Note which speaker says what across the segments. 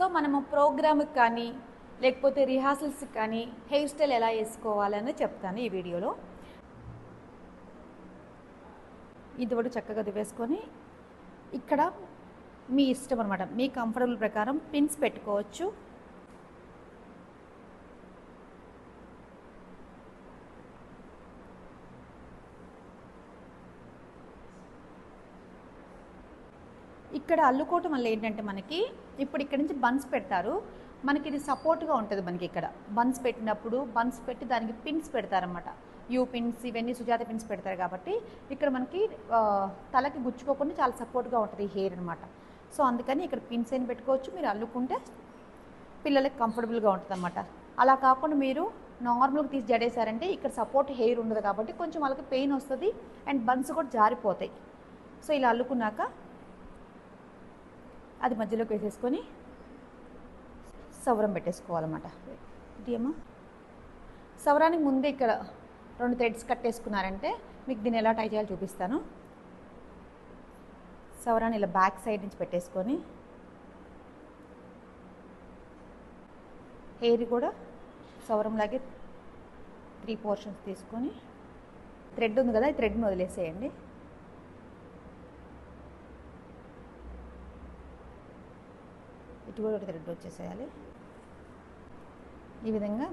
Speaker 1: So మనము ప్రోగ్రామ్కి కానీ లేకపోతే రిహార్సల్స్కి కానీ హెయిర్ స్టైల్ ఎలా వేసుకోవాలని చెప్తాను ఈ వీడియోలో. ఇది కూడా చక్కగా దువ్వేసుకొని ఇక్కడ మీ ఇష్టం అనమాట, మీ కంఫర్టబుల్ ప్రకారం పిన్స్ పెట్టుకోవచ్చు. ఇక్కడ అల్లుకోవటం వల్ల ఏంటంటే మనకి ఇప్పుడు ఇక్కడ నుంచి బన్స్ పెడతారు, మనకి ఇది సపోర్ట్గా ఉంటుంది. మనకి ఇక్కడ బన్స్ పెట్టినప్పుడు బన్స్ పెట్టి దానికి పిన్స్ పెడతారనమాట. యూ పిన్స్ ఇవన్నీ సుజాత పిన్స్ పెడతారు కాబట్టి ఇక్కడ మనకి తలకి గుచ్చుకోకుండా చాలా సపోర్ట్గా ఉంటుంది ఈ హెయిర్ అనమాట. సో అందుకని ఇక్కడ పిన్స్ అయిన పెట్టుకోవచ్చు. మీరు అల్లుకుంటే పిల్లలకి కంఫర్టబుల్గా ఉంటుంది అనమాట. అలా కాకుండా మీరు నార్మల్గా తీసి జడేశారంటే ఇక్కడ సపోర్ట్ హెయిర్ ఉండదు కాబట్టి కొంచెం వాళ్ళకి పెయిన్ వస్తుంది అండ్ బన్స్ కూడా జారిపోతాయి. సో ఇలా అల్లుకున్నాక అది మధ్యలోకి వేసేసుకొని సవరం పెట్టేసుకోవాలన్నమాట. ఇదేమో సవరానికి ముందే ఇక్కడ 2 థ్రెడ్స్ కట్టేసుకున్నారంటే మీకు దీన్ని ఎలా టై చేయాలో చూపిస్తాను. సవరాన్ని ఇలా బ్యాక్ సైడ్ నుంచి పెట్టేసుకొని హెయిర్ కూడా సవరంలాగే 3 పోర్షన్స్ తీసుకొని థ్రెడ్ ఉంది కదా, ఈ థ్రెడ్ని వదిలేసేయండి. ఇటు కూడా థ్రెడ్ వచ్చేసేయాలి. ఈ విధంగా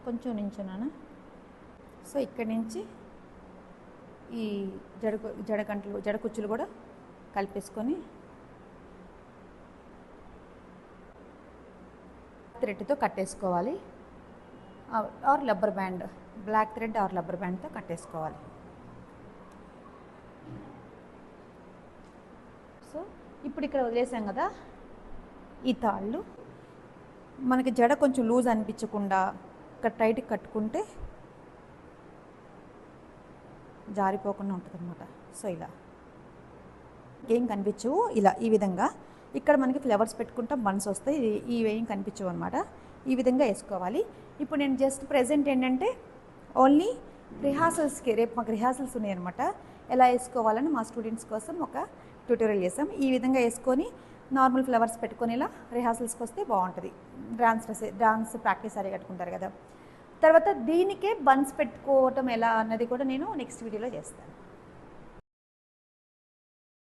Speaker 1: కొంచెం నించున్నాను. సో ఇక్కడి నుంచి ఈ జడ కుచ్చులు కూడా కలిపేసుకొని థ్రెడ్తో కట్టేసుకోవాలి. Or rubber band, black thread or rubber బ్యాండ్తో కట్టేసుకోవాలి. సో ఇప్పుడు ఇక్కడ వదిలేసాం కదా ఈ తాళ్ళు, మనకి జడ కొంచెం లూజ్ అనిపించకుండా ఇక్కడ టైట్గా కట్టుకుంటే జారిపోకుండా ఉంటుంది అనమాట. సో ఇలా ఏం కనిపించవు, ఇలా ఈ విధంగా ఇక్కడ మనకి ఫ్లవర్స్ పెట్టుకుంటాం, బన్స్ వస్తాయి, ఇవేం కనిపించవు అనమాట. ఈ విధంగా వేసుకోవాలి. ఇప్పుడు నేను జస్ట్ ప్రెజెంట్ ఏంటంటే ఓన్లీ రిహార్సల్స్కి, రేపు మాకు రిహార్సల్స్ ఉన్నాయన్నమాట, ఎలా వేసుకోవాలని మా స్టూడెంట్స్ కోసం ఒక ట్యూటోరియల్ చేసాం. ఈ విధంగా వేసుకొని నార్మల్ ఫ్లవర్స్ పెట్టుకొని ఇలా రిహార్సల్స్కి వస్తే బాగుంటుంది. డాన్స్ ప్రాక్టీస్ అది కట్టుకుంటారు కదా. తర్వాత దీనికే బన్స్ పెట్టుకోవటం ఎలా అన్నది కూడా నేను నెక్స్ట్ వీడియోలో చేస్తాను.